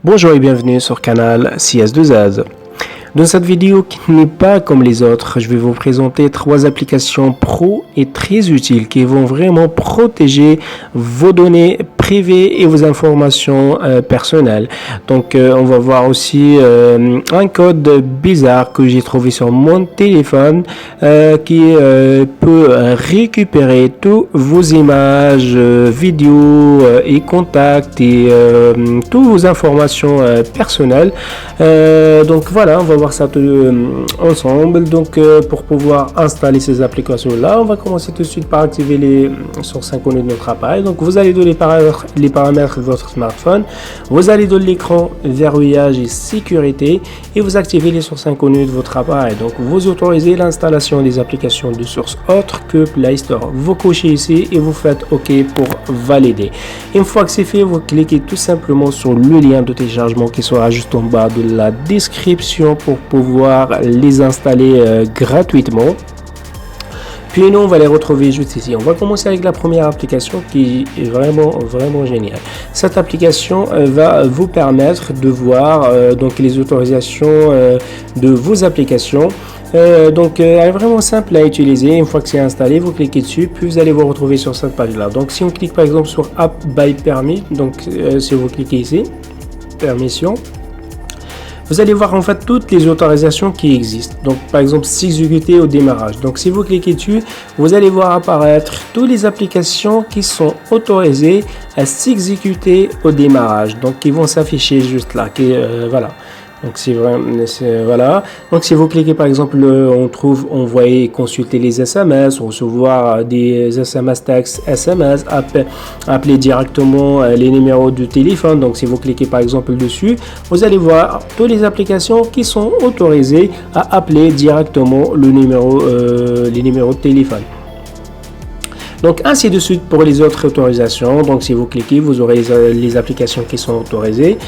Bonjour et bienvenue sur canal CS2Az. Dans cette vidéo qui n'est pas comme les autres, je vais vous présenter 3 applications pro et très utiles qui vont vraiment protéger vos données privées et vos informations personnelles. Donc on va voir aussi un code bizarre que j'ai trouvé sur mon téléphone qui peut récupérer toutes vos images, vidéos et contacts et toutes vos informations personnelles. Donc voilà, on va voir ça ensemble. Donc pour pouvoir installer ces applications là, on va commencer tout de suite par activer les sources inconnues de notre appareil. Donc vous allez dans les paramètres de votre smartphone, vous allez dans l'écran verrouillage et sécurité et vous activez les sources inconnues de votre appareil. Donc vous autorisez l'installation des applications de sources autres que Play Store. Vous cochez ici et vous faites OK pour valider. Une fois que c'est fait, vous cliquez tout simplement sur le lien de téléchargement qui sera juste en bas de la description pour pouvoir les installer gratuitement. Puis nous on va les retrouver juste ici. On va commencer avec la première application qui est vraiment géniale. Cette application va vous permettre de voir donc les autorisations de vos applications. Donc elle est vraiment simple à utiliser. Une fois que c'est installé, vous cliquez dessus, puis vous allez vous retrouver sur cette page là. Donc si on clique par exemple sur App by Permit, donc si vous cliquez ici, permission, vous allez voir en fait toutes les autorisations qui existent. Donc par exemple s'exécuter au démarrage. Donc si vous cliquez dessus, vous allez voir apparaître toutes les applications qui sont autorisées à s'exécuter au démarrage. Donc qui vont s'afficher juste là. Voilà. Donc voilà. Donc si vous cliquez par exemple, on trouve envoyer et consulter les SMS, recevoir des SMS, textes, SMS, appeler directement les numéros de téléphone. Donc si vous cliquez par exemple dessus, vous allez voir toutes les applications qui sont autorisées à appeler directement les numéros de téléphone. Donc ainsi de suite pour les autres autorisations. Donc si vous cliquez, vous aurez les applications qui sont autorisées.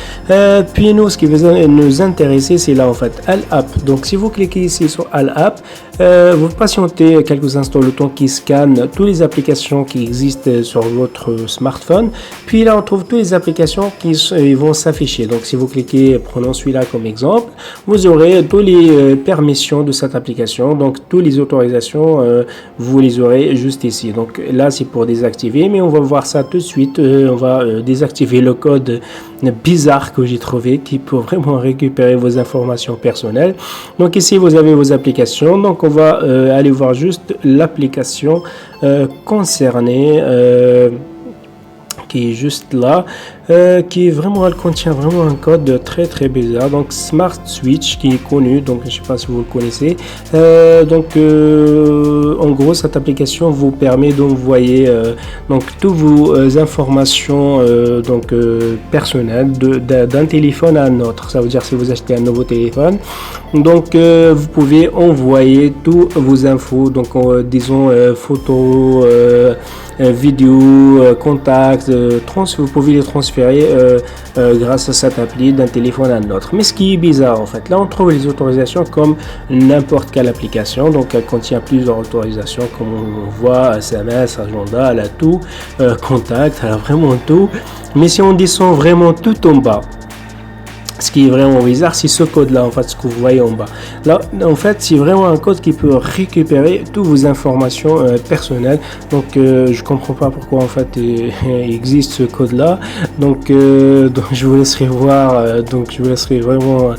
Puis nous, ce qui va nous intéresser, c'est là en fait All App. Donc si vous cliquez ici sur All App, vous patientez quelques instants le temps qui scanne toutes les applications qui existent sur votre smartphone. Puis là on trouve toutes les applications qui vont s'afficher. Donc si vous cliquez, prenons celui-là comme exemple, vous aurez toutes les permissions de cette application. Donc toutes les autorisations, vous les aurez juste ici. Donc là c'est pour désactiver, mais on va voir ça tout de suite. On va désactiver le code bizarre que j'ai trouvé qui peut vraiment récupérer vos informations personnelles. Donc ici vous avez vos applications. Donc on va aller voir juste l'application concernée qui est juste là, qui est vraiment, elle contient vraiment un code très bizarre. Donc Smart Switch qui est connu, donc je sais pas si vous le connaissez. En gros cette application vous permet d'envoyer donc toutes vos informations personnelles d'un téléphone à un autre. Ça veut dire si vous achetez un nouveau téléphone, donc vous pouvez envoyer toutes vos infos, donc disons photos, vidéos, contacts, vous pouvez les transférer grâce à cette appli d'un téléphone à un autre. Mais ce qui est bizarre en fait, là on trouve les autorisations comme n'importe quelle application. Donc elle contient plusieurs autorisations comme on voit, SMS, agenda, elle a tout, contact, elle a vraiment tout. Mais si on descend vraiment tout en bas, ce qui est vraiment bizarre, c'est ce code là en fait, ce que vous voyez en bas là en fait, c'est vraiment un code qui peut récupérer toutes vos informations personnelles. Donc je comprends pas pourquoi en fait il existe ce code là. Donc je vous laisserai voir, vraiment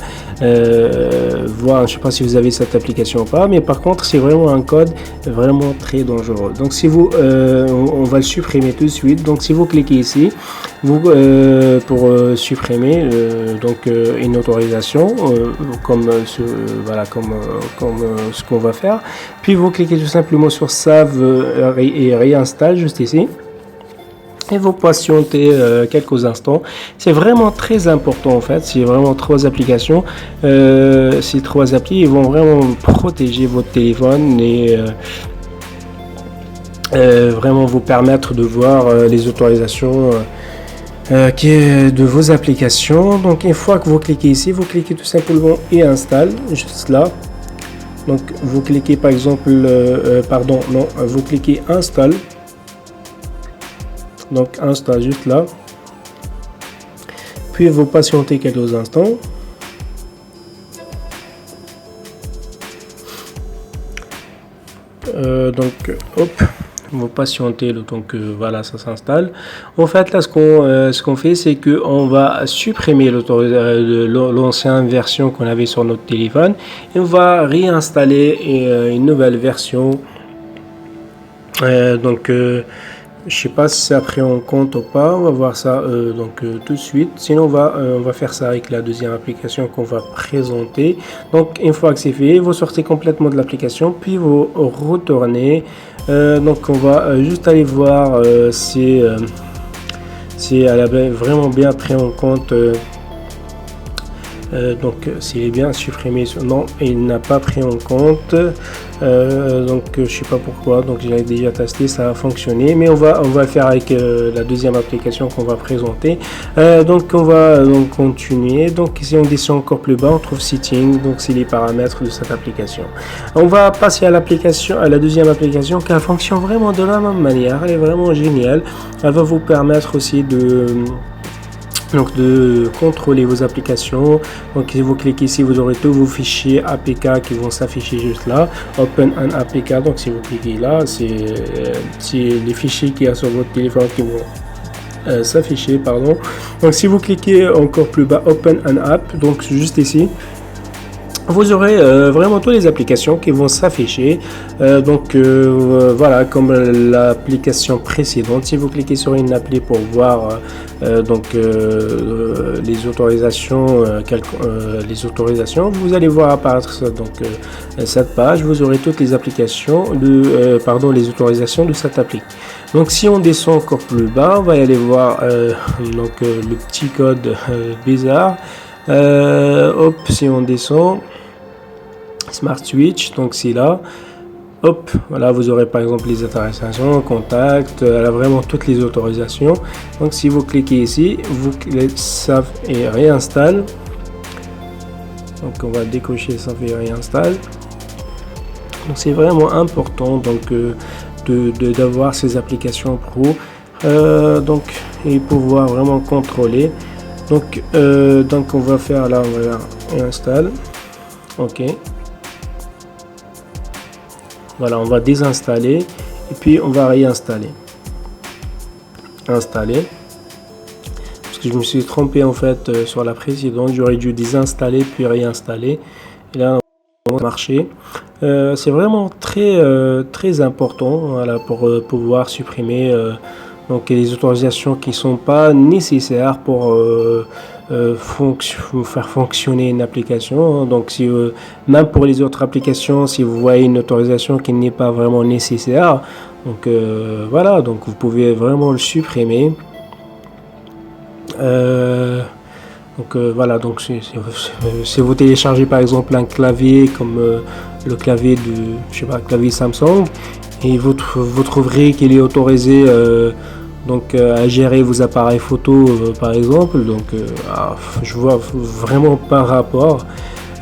voir, je sais pas si vous avez cette application ou pas, mais par contre c'est vraiment un code vraiment très dangereux. Donc si vous on va le supprimer tout de suite. Donc si vous cliquez ici, vous pour supprimer une autorisation comme ce qu'on va faire, puis vous cliquez tout simplement sur Save et réinstalle juste ici. Et vous patientez quelques instants. C'est vraiment très important en fait. C'est vraiment 3 applications. Ces 3 applis ils vont vraiment protéger votre téléphone et vraiment vous permettre de voir les autorisations qui est de vos applications. Donc une fois que vous cliquez ici, vous cliquez tout simplement et installe juste là. Donc vous cliquez par exemple vous cliquez install. Donc installe juste là. puis vous patientez quelques instants. Donc hop, vous patientez le temps que voilà ça s'installe. En fait là ce qu'on fait, c'est que on va supprimer l'ancienne version qu'on avait sur notre téléphone et on va réinstaller une nouvelle version. Je sais pas si ça pris en compte ou pas, on va voir ça tout de suite. Sinon on va faire ça avec la deuxième application qu'on va présenter. Donc une fois que c'est fait, vous sortez complètement de l'application, puis vous retournez. Donc on va juste aller voir si elle a vraiment bien pris en compte. Donc s'il est bien supprimé, non, il n'a pas pris en compte. Je sais pas pourquoi, donc je l'ai déjà testé, ça a fonctionné, mais on va faire avec la deuxième application qu'on va présenter. Donc on va continuer. Donc si on descend encore plus bas, on trouve Settings, donc c'est les paramètres de cette application. On va passer à la deuxième application qui fonctionne vraiment de la même manière. Elle est vraiment géniale. Elle va vous permettre aussi de contrôler vos applications. Donc si vous cliquez ici, vous aurez tous vos fichiers APK qui vont s'afficher juste là. Open an APK, donc si vous cliquez là, c'est les fichiers qu'il y a sur votre téléphone qui vont s'afficher, pardon. Donc si vous cliquez encore plus bas, Open an App, donc juste ici, vous aurez vraiment toutes les applications qui vont s'afficher. Voilà, comme l'application précédente. Si vous cliquez sur une appli pour voir les autorisations, vous allez voir apparaître cette page. Vous aurez toutes les applications les autorisations de cette appli. Donc si on descend encore plus bas, on va y aller voir le petit code bizarre. Si on descend, Smart Switch, donc c'est là. Hop, voilà, vous aurez par exemple les autorisations, contacts, elle a vraiment toutes les autorisations. Donc si vous cliquez ici, vous save et réinstalle. Donc on va décocher save et réinstalle. Donc c'est vraiment important d'avoir ces applications pro et pouvoir vraiment contrôler. Donc on va faire là, on va réinstaller. Ok. Voilà, on va désinstaller et puis on va réinstaller. Installer. Parce que je me suis trompé en fait sur la précédente, j'aurais dû désinstaller puis réinstaller. Et là, on va marcher. C'est vraiment très important, voilà, pour pouvoir supprimer les autorisations qui sont pas nécessaires pour faire fonctionner une application. Donc si même pour les autres applications, si vous voyez une autorisation qui n'est pas vraiment nécessaire, voilà, donc vous pouvez vraiment le supprimer. Voilà, donc si vous téléchargez par exemple un clavier comme le clavier clavier Samsung, et vous trouverez qu'il est autorisé à gérer vos appareils photo par exemple, je vois vraiment pas rapport.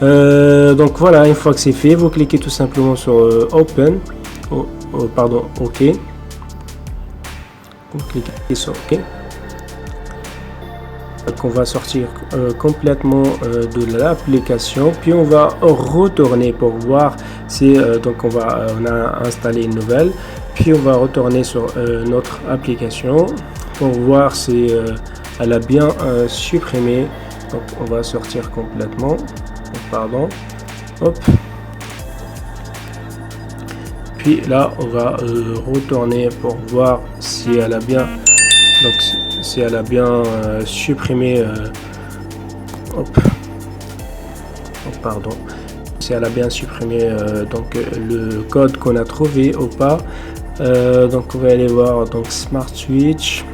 Donc voilà, une fois que c'est fait, vous cliquez tout simplement sur OK. Vous cliquez sur OK. Donc on va sortir complètement de l'application, puis on va retourner pour voir si on a installé une nouvelle, puis on va retourner sur notre application pour voir si elle a bien supprimé. Donc on va sortir complètement, pardon, hop, puis là on va retourner pour voir si elle a bien supprimé si elle a bien supprimé le code qu'on a trouvé ou pas. Donc on va aller voir Smart Switch.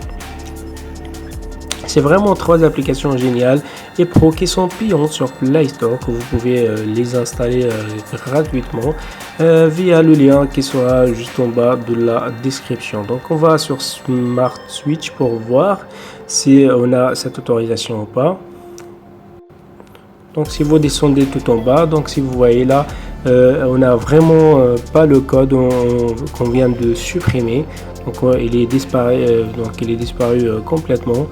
C'est vraiment 3 applications géniales et pro qui sont payantes sur Play Store, que vous pouvez les installer gratuitement via le lien qui sera juste en bas de la description. Donc on va sur Smart Switch pour voir si on a cette autorisation ou pas. Donc si vous descendez tout en bas, donc si vous voyez là, on n'a vraiment pas le code qu'on vient de supprimer. Donc il est disparu complètement.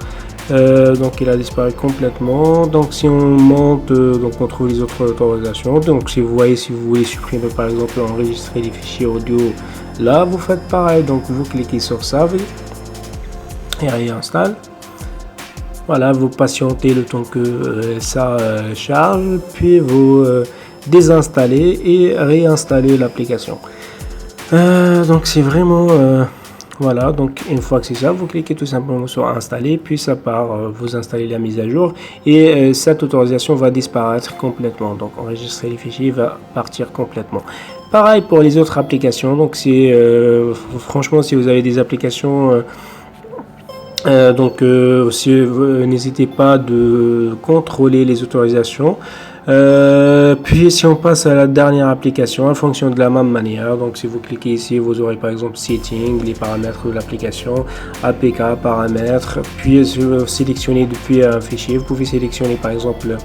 Donc il a disparu complètement. Donc si on monte, donc on trouve les autres autorisations. Donc si vous voyez, si vous voulez supprimer par exemple enregistrer les fichiers audio, là vous faites pareil. Donc vous cliquez sur Save et réinstalle. Voilà, vous patientez le temps que ça charge, puis vous désinstallez et réinstaller l'application. Donc c'est vraiment voilà, donc une fois que c'est ça, vous cliquez tout simplement sur installer, puis ça part, vous installez la mise à jour et cette autorisation va disparaître complètement. Donc enregistrer les fichiers va partir complètement. Pareil pour les autres applications. Donc c'est franchement, si vous avez des applications n'hésitez pas de contrôler les autorisations. Puis si on passe à la dernière application, en fonction de la même manière, donc si vous cliquez ici, vous aurez par exemple Settings, les paramètres de l'application, APK, paramètres, puis sélectionner depuis un fichier. Vous pouvez sélectionner par exemple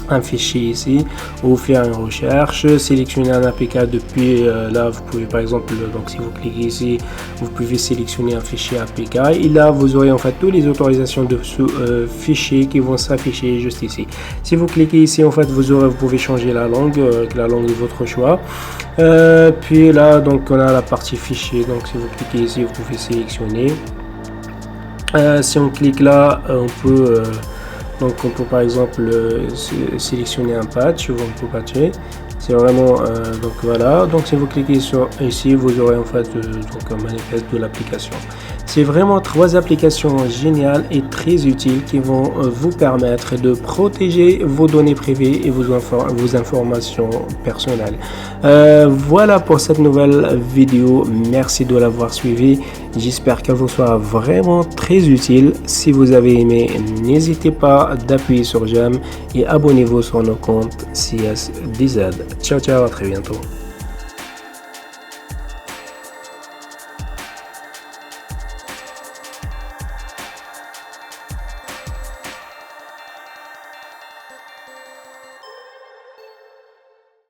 un fichier ici ou faire une recherche, sélectionner un APK depuis là vous pouvez par exemple, donc si vous cliquez ici vous pouvez sélectionner un fichier APK et là vous aurez en fait toutes les autorisations de ce fichier qui vont s'afficher juste ici. Si vous cliquez ici en fait vous pouvez changer la langue de votre choix. Puis là donc on a la partie fichier, donc si vous cliquez ici vous pouvez sélectionner. Si on clique là on peut donc on peut par exemple sélectionner un patch ou on peut patcher. C'est vraiment donc voilà. Donc si vous cliquez sur ici, vous aurez en fait donc un manifeste de l'application. C'est vraiment 3 applications géniales et très utiles qui vont vous permettre de protéger vos données privées et vos informations personnelles. Voilà pour cette nouvelle vidéo. Merci de l'avoir suivi. J'espère qu'elle vous sera vraiment très utile. Si vous avez aimé, n'hésitez pas d'appuyer sur j'aime et abonnez-vous sur nos comptes CSDZ. Ciao ciao, à très bientôt.